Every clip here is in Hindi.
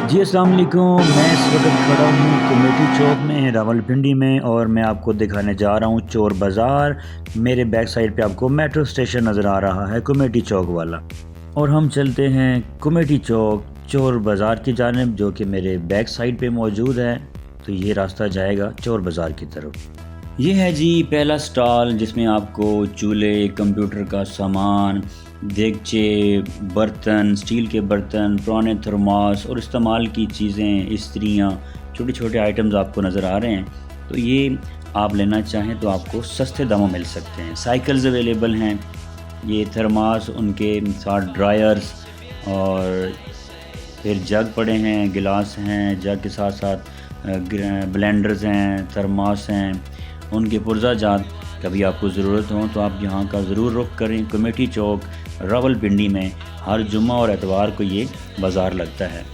जी अस्सलाम वालेकुम। मैं इस वक्त खड़ा हूँ कमेटी चौक में रावलपिंडी में और मैं आपको दिखाने जा रहा हूँ चोर बाज़ार। मेरे बैक साइड पे आपको मेट्रो स्टेशन नज़र आ रहा है कमेटी चौक वाला, और हम चलते हैं कमेटी चौक चोर बाज़ार की जानिब जो कि मेरे बैक साइड पे मौजूद है। तो ये रास्ता जाएगा चोर बाज़ार की तरफ। ये है जी पहला स्टॉल जिसमें आपको चूल्हे, कंप्यूटर का सामान, देगचे, बर्तन, स्टील के बर्तन, पुराने थर्मास और इस्तेमाल की चीज़ें, इस्त्रियाँ, छोटे छोटे आइटम्स आपको नज़र आ रहे हैं। तो ये आप लेना चाहें तो आपको सस्ते दामों मिल सकते हैं। साइकिल्स अवेलेबल हैं, ये थर्मास, उनके साथ ड्रायर्स, और फिर जग पड़े हैं, गिलास हैं, जग के साथ साथ ब्लेंडर्स हैं, थर्मास हैं, उनके पुर्जा जात। कभी आपको ज़रूरत हो तो आप यहाँ का ज़रूर रुख करें। कमेटी चौक रावलपिंडी में हर जुम्मा और एतवार को ये बाज़ार लगता है।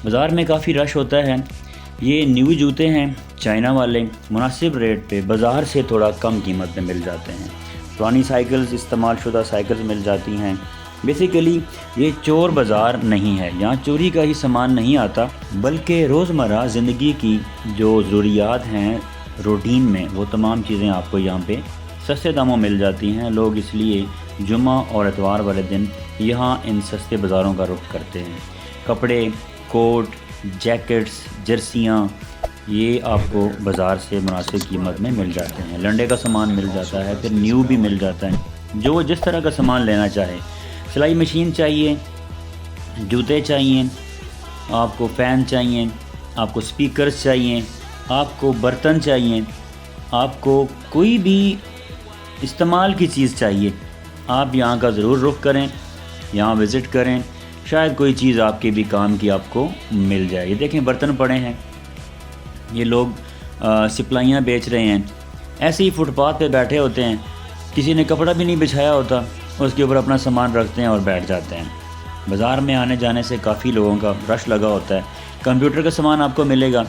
बाज़ार में काफ़ी रश होता है। ये न्यू जूते हैं चाइना वाले, मुनासिब रेट पे बाज़ार से थोड़ा कम कीमत में मिल जाते हैं। पुरानी साइकिल्स, इस्तेमाल शुदा साइकिल्स मिल जाती हैं। बेसिकली ये चोर बाज़ार नहीं है, यहाँ चोरी का ही सामान नहीं आता, बल्कि रोज़मर्रा ज़िंदगी की जो ज़रूरियात हैं रूटीन में, वो तमाम चीज़ें आपको यहाँ पे सस्ते दामों मिल जाती हैं। लोग इसलिए जुम्मा और एतवार वाले दिन यहाँ इन सस्ते बाज़ारों का रुख करते हैं। कपड़े, कोट, जैकेट्स, जर्सियाँ, ये आपको बाज़ार से मुनासिब कीमत में मिल जाते हैं। लंडे का सामान मिल जाता है, फिर न्यू भी मिल जाता है। जो जिस तरह का सामान लेना चाहे, सिलाई मशीन चाहिए, जूते चाहिए, आपको फ़ैन चाहिए, आपको स्पीकर्स चाहिए, आपको बर्तन चाहिए, आपको कोई भी इस्तेमाल की चीज़ चाहिए, आप यहाँ का ज़रूर रुख करें, यहाँ विज़िट करें। शायद कोई चीज़ आपके भी काम की आपको मिल जाए। ये देखें बर्तन पड़े हैं, ये लोग सिपलाइयाँ बेच रहे हैं। ऐसे ही फुटपाथ पे बैठे होते हैं, किसी ने कपड़ा भी नहीं बिछाया होता, उसके ऊपर अपना सामान रखते हैं और बैठ जाते हैं। बाज़ार में आने जाने से काफ़ी लोगों का रश लगा होता है। कंप्यूटर का सामान आपको मिलेगा,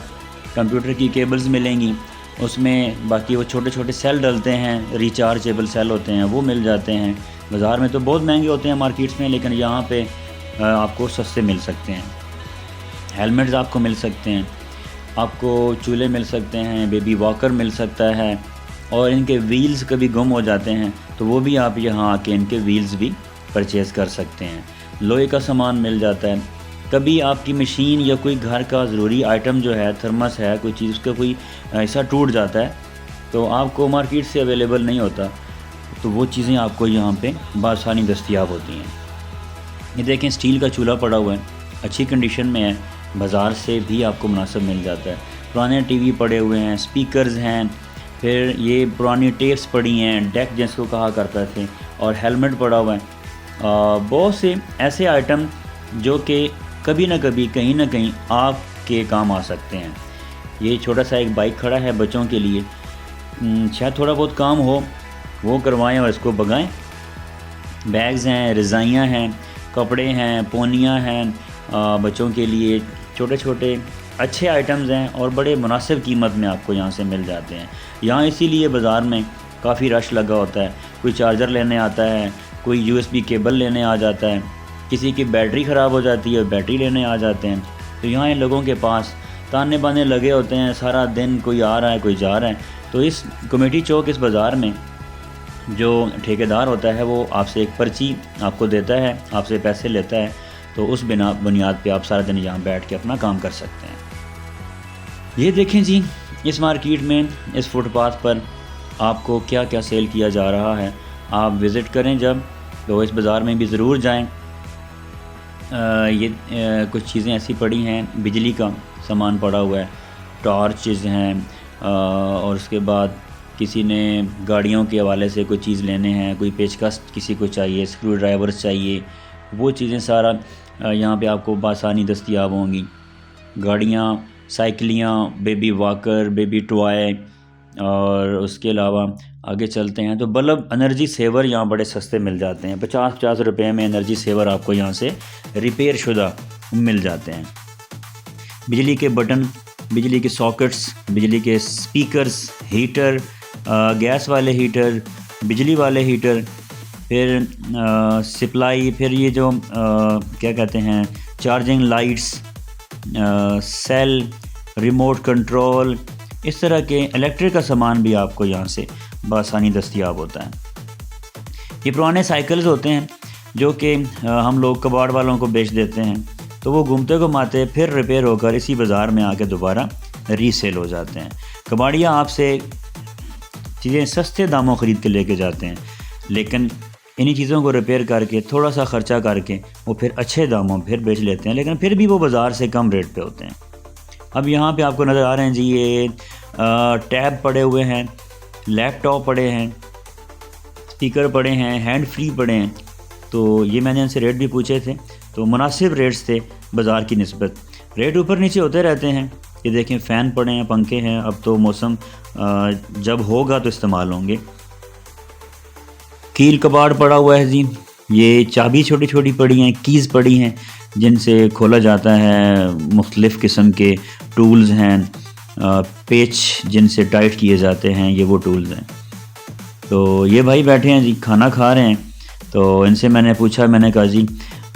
कंप्यूटर की केबल्स मिलेंगी, उसमें बाकी वो छोटे छोटे सेल डलते हैं, रिचार्जेबल सेल होते हैं, वो मिल जाते हैं। बाज़ार में तो बहुत महंगे होते हैं मार्केट्स में, लेकिन यहाँ पे आपको सस्ते मिल सकते हैं। हेलमेट्स आपको मिल सकते हैं, आपको चूल्हे मिल सकते हैं, बेबी वॉकर मिल सकता है, और इनके व्हील्स कभी गुम हो जाते हैं तो वो भी आप यहाँ आके इनके व्हील्स भी परचेज़ कर सकते हैं। लोहे का सामान मिल जाता है। कभी आपकी मशीन या कोई घर का ज़रूरी आइटम जो है, थर्मस है, कोई चीज़, उसका कोई ऐसा टूट जाता है तो आपको मार्केट से अवेलेबल नहीं होता, तो वो चीज़ें आपको यहाँ पे बआसानी दस्तयाब होती हैं। ये देखें स्टील का चूल्हा पड़ा हुआ है, अच्छी कंडीशन में है, बाज़ार से भी आपको मुनासिब मिल जाता है। पुराने टीवी पड़े हुए हैं, स्पीकर्स हैं, फिर ये पुरानी टेप्स पड़ी हैं, डेक जिसको कहा करते थे, और हेलमेट पड़ा हुआ है। बहुत से ऐसे आइटम जो कि कभी ना कभी कहीं ना कहीं आपके काम आ सकते हैं। ये छोटा सा एक बाइक खड़ा है बच्चों के लिए, शायद थोड़ा बहुत काम हो वो करवाएं और इसको भगाएं। बैग्स हैं, रज़ाइयाँ हैं, कपड़े हैं, पोनियाँ हैं, बच्चों के लिए छोटे छोटे अच्छे आइटम्स हैं और बड़े मुनासिब कीमत में आपको यहाँ से मिल जाते हैं। यहाँ इसीलिए बाज़ार में काफ़ी रश लगा होता है। कोई चार्जर लेने आता है, कोई यूएसबी केबल लेने आ जाता है, किसी की बैटरी ख़राब हो जाती है, बैटरी लेने आ जाते हैं। तो यहाँ इन लोगों के पास ताने बाने लगे होते हैं सारा दिन, कोई आ रहा है, कोई जा रहा है। तो इस कमेटी चौक, इस बाज़ार में जो ठेकेदार होता है वो आपसे एक पर्ची आपको देता है, आपसे पैसे लेता है, तो उस बुनियाद पे आप सारा दिन यहाँ बैठ के अपना काम कर सकते हैं। ये देखें जी, इस मार्केट में, इस फुटपाथ पर आपको क्या क्या सेल किया जा रहा है। आप विज़िट करें जब, तो इस बाज़ार में भी ज़रूर जाएं। कुछ चीज़ें ऐसी पड़ी हैं, बिजली का सामान पड़ा हुआ है, टॉर्चेज़ हैं, और उसके बाद किसी ने गाड़ियों के हवाले से कोई चीज़ लेने हैं, कोई पेचकस किसी को चाहिए, स्क्रू ड्राइवर्स चाहिए, वो चीज़ें सारा यहाँ पे आपको बआसानी दस्तयाब होंगी। गाड़ियाँ, साइकिलियाँ, बेबी वॉकर, बेबी टॉय, और उसके अलावा आगे चलते हैं तो बल्ब, एनर्जी सेवर यहाँ बड़े सस्ते मिल जाते हैं। 50-50 रुपये में एनर्जी सेवर आपको यहाँ से रिपेयर शुदा मिल जाते हैं। बिजली के बटन, बिजली के सॉकेट्स, बिजली के स्पीकर्स, हीटर, गैस वाले हीटर, बिजली वाले हीटर, फिर सप्लाई, फिर ये जो क्या कहते हैं charging lights, cell, remote control, इस तरह के इलेक्ट्रिक का सामान भी आपको यहाँ से बआसानी दस्तयाब होता है। ये पुराने साइकिल्स होते हैं जो कि हम लोग कबाड़ वालों को बेच देते हैं, तो वो घूमते घुमाते फिर रिपेयर होकर इसी बाज़ार में आके दोबारा रीसेल हो जाते हैं। कबाड़िया आपसे चीज़ें सस्ते दामों ख़रीद के लेके जाते हैं, लेकिन इन्हीं चीज़ों को रिपेयर करके थोड़ा सा ख़र्चा करके वो फिर अच्छे दामों फिर बेच लेते हैं, लेकिन फिर भी वो बाज़ार से कम रेट पे होते हैं। अब यहाँ पे आपको नज़र आ रहे हैं जी, ये टैब पड़े हुए हैं, लैपटॉप पड़े हैं, स्पीकर पड़े हैं, हैंड फ्री पड़े हैं। तो ये मैंने इनसे रेट भी पूछे थे, तो मुनासिब रेट्स थे बाज़ार की निस्बत। रेट ऊपर नीचे होते रहते हैं। ये देखें, फ़ैन पड़े हैं, पंखे हैं। अब तो मौसम जब होगा तो इस्तेमाल होंगे। कील कबाड़ पड़ा हुआ है जी, ये चाबी छोटी छोटी पड़ी हैं, कीज़ पड़ी हैं जिनसे खोला जाता है। मुख्तलिफ़ किस्म के टूल्स हैं, पेच जिनसे टाइट किए जाते हैं, ये वो टूल्स हैं। तो ये भाई बैठे हैं जी, खाना खा रहे हैं। तो इनसे मैंने पूछा, मैंने कहा जी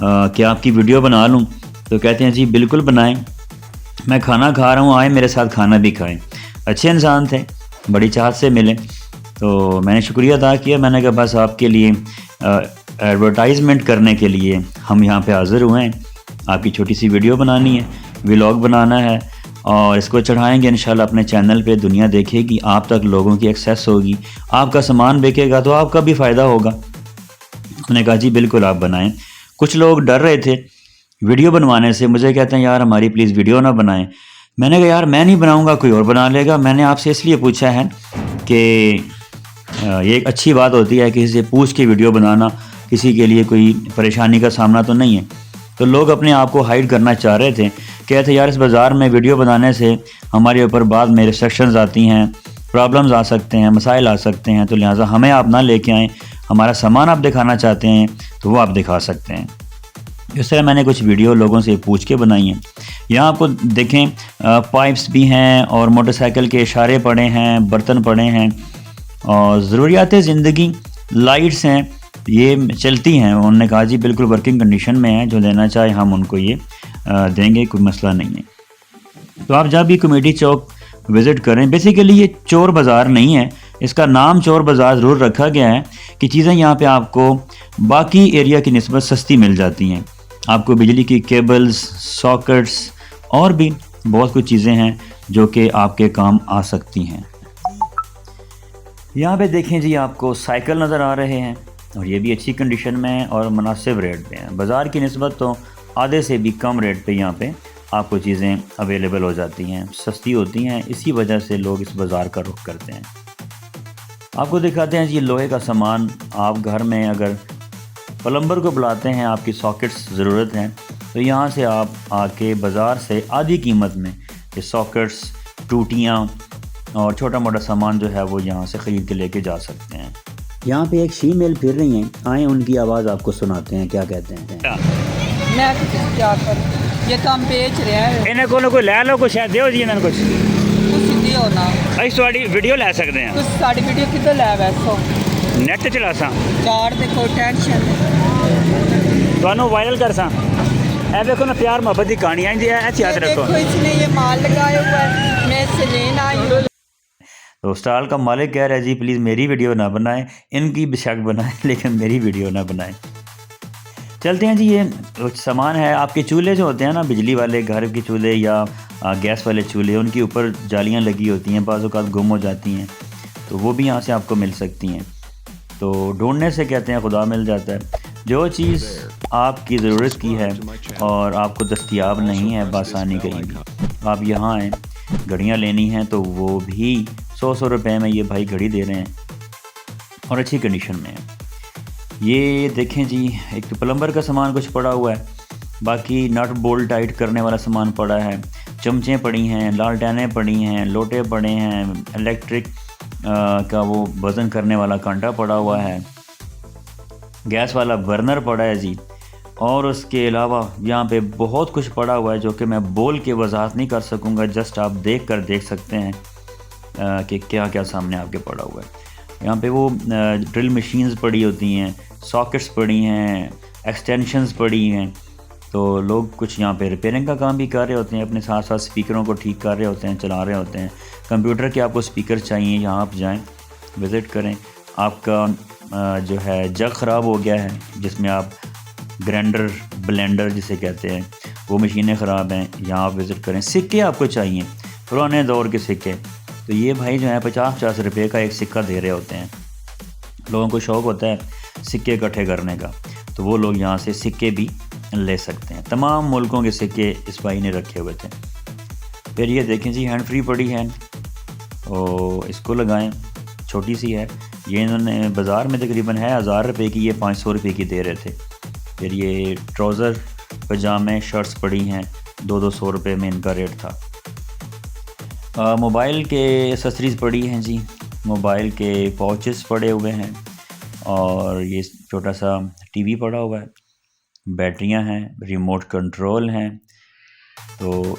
क्या आपकी वीडियो बना लूँ? तो कहते हैं जी बिल्कुल बनाएं, मैं खाना खा रहा हूँ, आए मेरे साथ खाना भी खाएं। अच्छे इंसान थे, बड़ी चाहत से मिले, तो मैंने शुक्रिया अदा किया। मैंने कहा बस आपके लिए एडवर्टाइजमेंट करने के लिए हम यहाँ पे हाज़िर हुए हैं। आपकी छोटी सी वीडियो बनानी है, व्लॉग बनाना है, और इसको चढ़ाएंगे इंशाल्लाह अपने चैनल पे। दुनिया देखेगी, आप तक लोगों की एक्सेस होगी, आपका सामान बिकेगा तो आपका भी फ़ायदा होगा। उन्होंने कहा जी बिल्कुल आप बनाएं। कुछ लोग डर रहे थे वीडियो बनवाने से, मुझे कहते हैं यार हमारी प्लीज़ वीडियो ना बनाएं। मैंने कहा यार मैं नहीं बनाऊंगा, कोई और बना लेगा। मैंने आपसे इसलिए पूछा है कि ये एक अच्छी बात होती है किसी से पूछ के वीडियो बनाना, किसी के लिए कोई परेशानी का सामना तो नहीं है। तो लोग अपने आप को हाइड करना चाह रहे थे, कहते यार इस बाज़ार में वीडियो बनाने से हमारे ऊपर बाद में रिस्ट्रिक्शंस आती हैं, प्रॉब्लम्स आ सकते हैं, मसाइल आ सकते हैं, तो लिहाजा हमें आप ना लेके आएँ। हमारा सामान आप दिखाना चाहते हैं तो वो आप दिखा सकते हैं। इस तरह मैंने कुछ वीडियो लोगों से पूछ के बनाई हैं। यहाँ आपको देखें पाइप्स भी हैं और मोटरसाइकिल के इशारे पड़े हैं, बर्तन पड़े हैं, और ज़रूरियात ज़िंदगी लाइट्स हैं, ये चलती हैं। उन्होंने कहा जी बिल्कुल वर्किंग कंडीशन में है, जो लेना चाहे हम उनको ये देंगे, कोई मसला नहीं है। तो आप जब भी कमेटी चौक विज़िट करें, बेसिकली ये चोर बाज़ार नहीं है, इसका नाम चोर बाज़ार ज़रूर रखा गया है कि चीज़ें यहाँ पे आपको बाकी एरिया की निस्बत सस्ती मिल जाती हैं। आपको बिजली की केबल्स, सॉकेट्स और भी बहुत कुछ चीज़ें हैं जो कि आपके काम आ सकती हैं। यहाँ पे देखें जी, आपको साइकिल नज़र आ रहे हैं, और ये भी अच्छी कंडीशन में है और मुनासिब रेट पे हैं। बाज़ार की निस्बत तो आधे से भी कम रेट पे यहाँ पे आपको चीज़ें अवेलेबल हो जाती हैं, सस्ती होती हैं। इसी वजह से लोग इस बाज़ार का रुख करते हैं। आपको दिखाते हैं जी लोहे का सामान। आप घर में अगर प्लम्बर को बुलाते हैं, आपकी सॉकेट्स ज़रूरत हैं, तो यहाँ से आप आके बाज़ार से आधी कीमत में ये सॉकेट्स, टूटियाँ और छोटा मोटा सामान जो है वो यहाँ से ख़रीद के लेके जा सकते हैं। यहाँ पे एक शीमेल फिर रही हैं, आए उनकी आवाज़ आपको सुनाते हैं, क्या कहते हैं। मैं क्या कर, ये तो हम बेच रहे हैं। इन्हें को लै लो, कुछ दो जी इन्हें कुछ सीधी होना अस थोड़ी वीडियो लै सकते हैं। तुम साड़ी वीडियो कितों लै वैसो नैट चला सा चार देखो टेंशन तो वायरल कर सा। ए देखो ना, प्यार मोहब्बत की कहानी आई जी, याद रखो। देखो इसने ये माल लगाया हुआ है, मैं इससे लेना आई हूँ। तो स्टॉल का मालिक कह रहा है जी प्लीज़ मेरी वीडियो ना बनाएं, इनकी बेशक बनाएं लेकिन मेरी वीडियो ना बनाएं। चलते हैं जी, ये सामान है। आपके चूल्हे जो होते हैं ना, बिजली वाले घर के चूल्हे या गैस वाले चूल्हे, उनके ऊपर जालियां लगी होती हैं, बाज़ औक़ात गुम हो जाती हैं, तो वो भी यहाँ से आपको मिल सकती हैं। तो ढूंढने से कहते हैं खुदा मिल जाता है। जो चीज़ आपकी ज़रूरत की है और आपको दस्तयाब नहीं है बासानी कहीं भी, आप यहाँ आएँ। घड़ियाँ लेनी हैं तो वो भी 100 रुपए में ये भाई घड़ी दे रहे हैं और अच्छी कंडीशन में है। ये देखें जी, एक तो प्लम्बर का सामान कुछ पड़ा हुआ है, बाकी नट बोल्ट टाइट करने वाला सामान पड़ा है, चमचे पड़ी हैं, लालटेनें पड़ी हैं, लोटे पड़े हैं, इलेक्ट्रिक का वो वज़न करने वाला कांटा पड़ा हुआ है, गैस वाला बर्नर पड़ा है जी, और उसके अलावा यहाँ पे बहुत कुछ पड़ा हुआ है जो कि मैं बोल के वजाहत नहीं कर सकूँगा, जस्ट आप देख सकते हैं कि क्या क्या सामने आपके पड़ा हुआ है। यहाँ पे वो ड्रिल मशीन्स पड़ी होती हैं, सॉकेट्स पड़ी हैं, एक्सटेंशंस पड़ी हैं, तो लोग कुछ यहाँ पे रिपेयरिंग का काम भी कर रहे होते हैं, अपने साथ साथ स्पीकरों को ठीक कर रहे होते हैं, चला रहे होते हैं। कंप्यूटर के आपको स्पीकर चाहिए, यहाँ आप जाएं, विज़िट करें। आपका जो है जग ख़राब हो गया है, जिसमें आप ग्राइंडर ब्लेंडर जिसे कहते हैं, वो मशीनें ख़राब हैं, यहाँ आप विज़िट करें। सिक्के आपको चाहिए, पुराने दौर के सिक्के, तो ये भाई जो है 50-50 रुपये का एक सिक्का दे रहे होते हैं। लोगों को शौक़ होता है सिक्के इकट्ठे करने का, तो वो लोग यहाँ से सिक्के भी ले सकते हैं। तमाम मुल्कों के सिक्के इस भाई ने रखे हुए थे। फिर ये देखें जी, हैंड फ्री पड़ी है, और इसको लगाएं, छोटी सी है ये। इन्होंने बाज़ार में तकरीबन है 1000 रुपये की, ये 500 रुपये की दे रहे थे। फिर ये ट्राउज़र पजामे शर्ट्स पड़ी हैं, 200 रुपये में इनका रेट था। मोबाइल के एसेसरीज़ पड़ी हैं जी, मोबाइल के पाउचेस पड़े हुए हैं, और ये छोटा सा टीवी पड़ा हुआ है, बैटरियां हैं, रिमोट कंट्रोल हैं, तो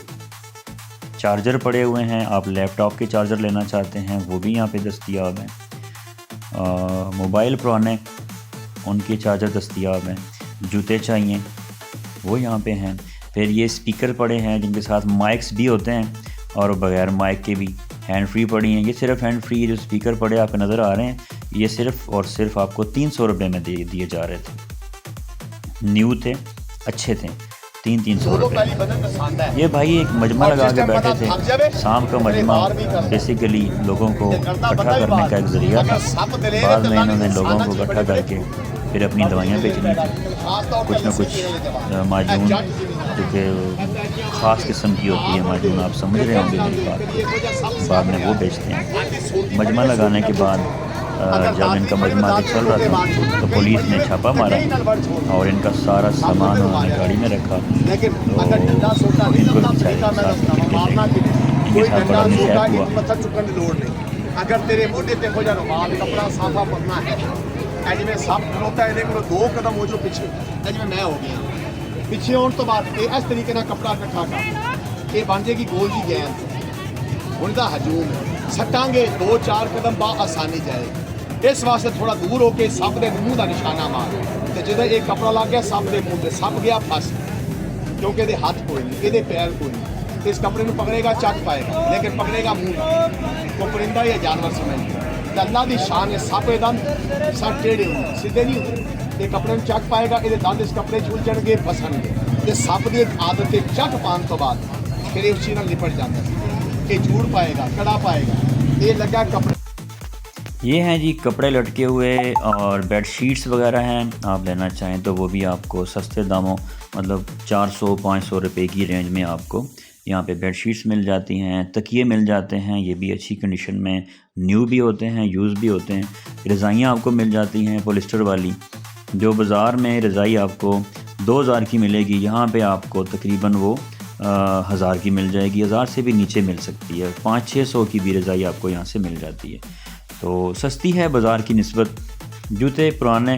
चार्जर पड़े हुए हैं। आप लैपटॉप के चार्जर लेना चाहते हैं वो भी यहाँ पे दस्तयाब हैं। मोबाइल पुराने उनके चार्जर दस्तयाब हैं। जूते चाहिए वो यहाँ पे हैं। फिर ये स्पीकर पड़े हैं जिनके साथ माइक्स भी होते हैं, और बग़ैर माइक के भी हैंड फ्री पड़ी हैं। ये सिर्फ हैंड फ्री जो स्पीकर पड़े आपको नज़र आ रहे हैं, ये सिर्फ और सिर्फ आपको 300 रुपये में दिए जा रहे थे। न्यू थे, अच्छे थे, 300 रुपये। ये भाई एक मजमा लगा के बैठे थे। शाम का मजमा बेसिकली लोगों को इकट्ठा करने का एक ज़रिया था। बाद में इन्होंने लोगों को इकट्ठा करके फिर अपनी दवाइयाँ बेचनी थी। कुछ ना कुछ माजून जो कि ख़ास किस्म की होती है माजून, आप समझ रहे होंगे मेरी बात, बाद में वो बेचते हैं। मजमा लगाने के बाद जब इनका मजमा आगे चल रहा था तो पुलिस ने छापा मारा और इनका सारा सामान उन्होंने गाड़ी में रखा, तो इनको इनके साथ बड़ा मिसहैप हुआ। अगर तेरे मोटे ते हो जा रुमाल कपड़ा साफा पड़ना है, जिमें सब खलोता है, देखो 2 कदम हो जो पीछे, जिमें मैं हो गया पीछे होने तो बाद इस तरीके ना कपड़ा इकट्ठा कर ये बन जाएगी गोल जी गेंद। उनका हजूम सटांगे 2-4 कदम बा आसानी जाएगी। इस वास्ते थोड़ा दूर होके सप के मूँह का निशाना मार, तो जो एक कपड़ा लग गया सप के मूँह से, सप गया फस, क्योंकि ये हाथ कोई नहीं, ये पैर कोई नहीं। इस कपड़े में पकड़ेगा चक पाएगा, लेकिन पकड़ेगा मुँह को परिंदा या जानवर समझ। अल्लाह की शान है, सप के दंद सर टेढ़े होंगे, सीधे नहीं होंगे। ये कपड़े में चक पाएगा, ये दंद इस कपड़े च उलझणगे, फसणगे। ये सप की आदत है चक पाने तो बाद फिर ये उस चीज़ नाल निपट जाता है। ये झूठ पाएगा, कड़ा पाएगा, ये लगा कपड़े। ये हैं जी कपड़े लटके हुए, और बेडशीट्स वगैरह हैं। आप लेना चाहें तो वो भी आपको सस्ते दामों, मतलब 400-500 रुपये की रेंज में आपको यहाँ पे बेडशीट्स मिल जाती हैं। तकिए मिल जाते हैं, ये भी अच्छी कंडीशन में, न्यू भी होते हैं, यूज़ भी होते हैं। रज़ाइयाँ आपको मिल जाती हैं पॉलिस्टर वाली, जो बाज़ार में रज़ाई आपको 2000 की मिलेगी, यहाँ पे आपको तकरीबन वो 1000 की मिल जाएगी। 1000 से भी नीचे मिल सकती है, 500-600 की भी रज़ाई आपको यहाँ से मिल जाती है, तो सस्ती है बाज़ार की निस्बत। जूते पुराने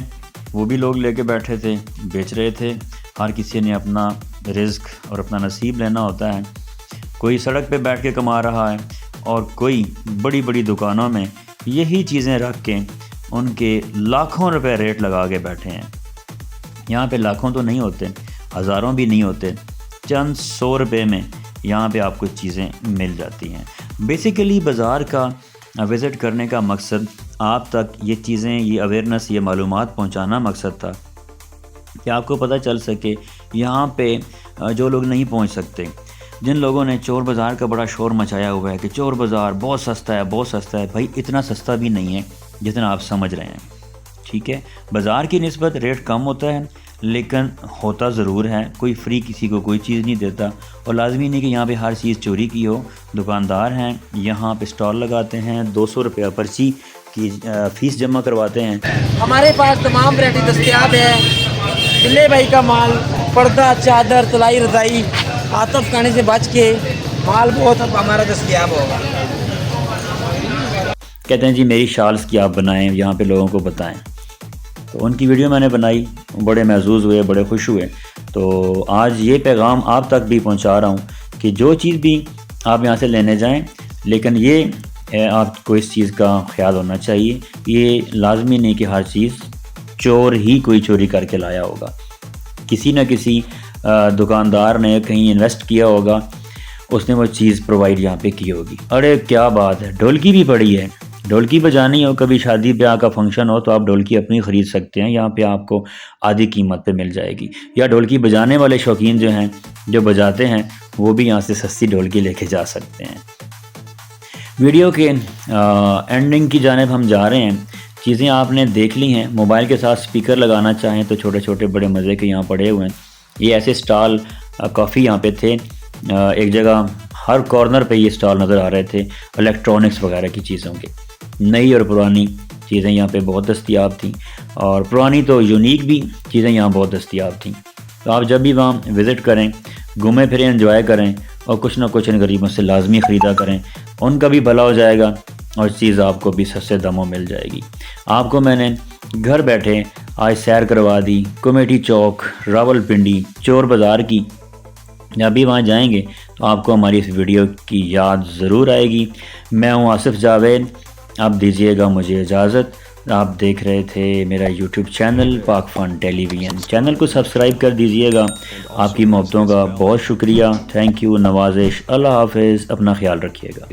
वो भी लोग लेके बैठे थे, बेच रहे थे। हर किसी ने अपना रिज़्क और अपना नसीब लेना होता है। कोई सड़क पे बैठ के कमा रहा है, और कोई बड़ी बड़ी दुकानों में यही चीज़ें रख के उनके लाखों रुपए रेट लगा के बैठे हैं। यहाँ पे लाखों तो नहीं होते, हज़ारों भी नहीं होते, चंद 100 रुपये में यहाँ पे आपको चीज़ें मिल जाती हैं। बेसिकली बाज़ार का विज़िट करने का मकसद आप तक ये चीज़ें, ये अवेयरनेस, ये मालूमात पहुँचाना मकसद था कि आपको पता चल सके। यहाँ पे जो लोग नहीं पहुँच सकते, जिन लोगों ने चोर बाज़ार का बड़ा शोर मचाया हुआ है कि चोर बाज़ार बहुत सस्ता है, बहुत सस्ता है, भाई इतना सस्ता भी नहीं है जितना आप समझ रहे हैं। ठीक है, बाज़ार की निस्बत रेट कम होता है, लेकिन होता ज़रूर है। कोई फ्री किसी को कोई चीज़ नहीं देता, और लाजमी नहीं कि यहाँ पे हर चीज़ चोरी की हो। दुकानदार हैं, यहाँ पे स्टॉल लगाते हैं, 200 रुपया पर्ची की फ़ीस जमा करवाते हैं। हमारे पास तमाम वैरायटी दस्तयाब है। बिल्ले भाई का माल, पर्दा, चादर, तलाई, रज़ाई, आतफ खाने से बच के माल बहुत हमारा दस्तयाब होगा। कहते हैं जी मेरी शाल्स की आप बनाएं, यहाँ पे लोगों को बताएं। तो उनकी वीडियो मैंने बनाई, बड़े महसूस हुए, बड़े खुश हुए। तो आज ये पैगाम आप तक भी पहुँचा रहा हूँ कि जो चीज़ भी आप यहाँ से लेने जाएं, लेकिन ये आपको इस चीज़ का ख्याल होना चाहिए, ये लाजमी नहीं कि हर चीज़ चोर ही कोई चोरी करके लाया होगा। किसी न किसी दुकानदार ने कहीं इन्वेस्ट किया होगा, उसने वो चीज़ प्रोवाइड यहाँ पे की होगी। अरे क्या बात है, ढोलकी भी पड़ी है। ढोलकी बजानी हो, कभी शादी ब्याह का फंक्शन हो तो आप ढोलकी अपनी ख़रीद सकते हैं, यहाँ पे आपको आधी कीमत पे मिल जाएगी। या ढोलकी बजाने वाले शौकीन जो हैं, जो बजाते हैं, वो भी यहाँ से सस्ती ढोलकी लेके जा सकते हैं। वीडियो के एंडिंग की जानिब हम जा रहे हैं। चीज़ें आपने देख ली हैं। मोबाइल के साथ स्पीकर लगाना चाहें तो छोटे छोटे बड़े मज़े के यहाँ पड़े हुए हैं। ये ऐसे स्टॉल काफ़ी यहाँ पे थे, एक जगह हर कॉर्नर पे ये स्टॉल नज़र आ रहे थे इलेक्ट्रॉनिक्स वगैरह की चीज़ों के। नई और पुरानी चीज़ें यहाँ पे बहुत दस्तयाब थी, और पुरानी तो यूनिक भी चीज़ें यहाँ बहुत दस्तयाब थी। तो आप जब भी वहाँ विज़िट करें, घूमें फिरें, एंजॉय करें, और कुछ ना कुछ इन गरीबों से लाजमी ख़रीदा करें, उनका भी भला हो जाएगा और चीज़ आपको भी सस्ते दामों मिल जाएगी। आपको मैंने घर बैठे आज सैर करवा दी कमेटी चौक, रावलपिंडी, चोर बाज़ार की। जब भी वहाँ जाएंगे तो आपको हमारी इस वीडियो की याद ज़रूर आएगी। मैं हूँ आसिफ जावेद, आप दीजिएगा मुझे इजाज़त। आप देख रहे थे मेरा यूट्यूब चैनल पाक फन टेलीविज़न। चैनल को सब्सक्राइब कर दीजिएगा। आपकी मोहब्बतों का बहुत शुक्रिया। थैंक यू, नवाजिश। अल्लाह हाफ़िज़। अपना ख्याल रखिएगा।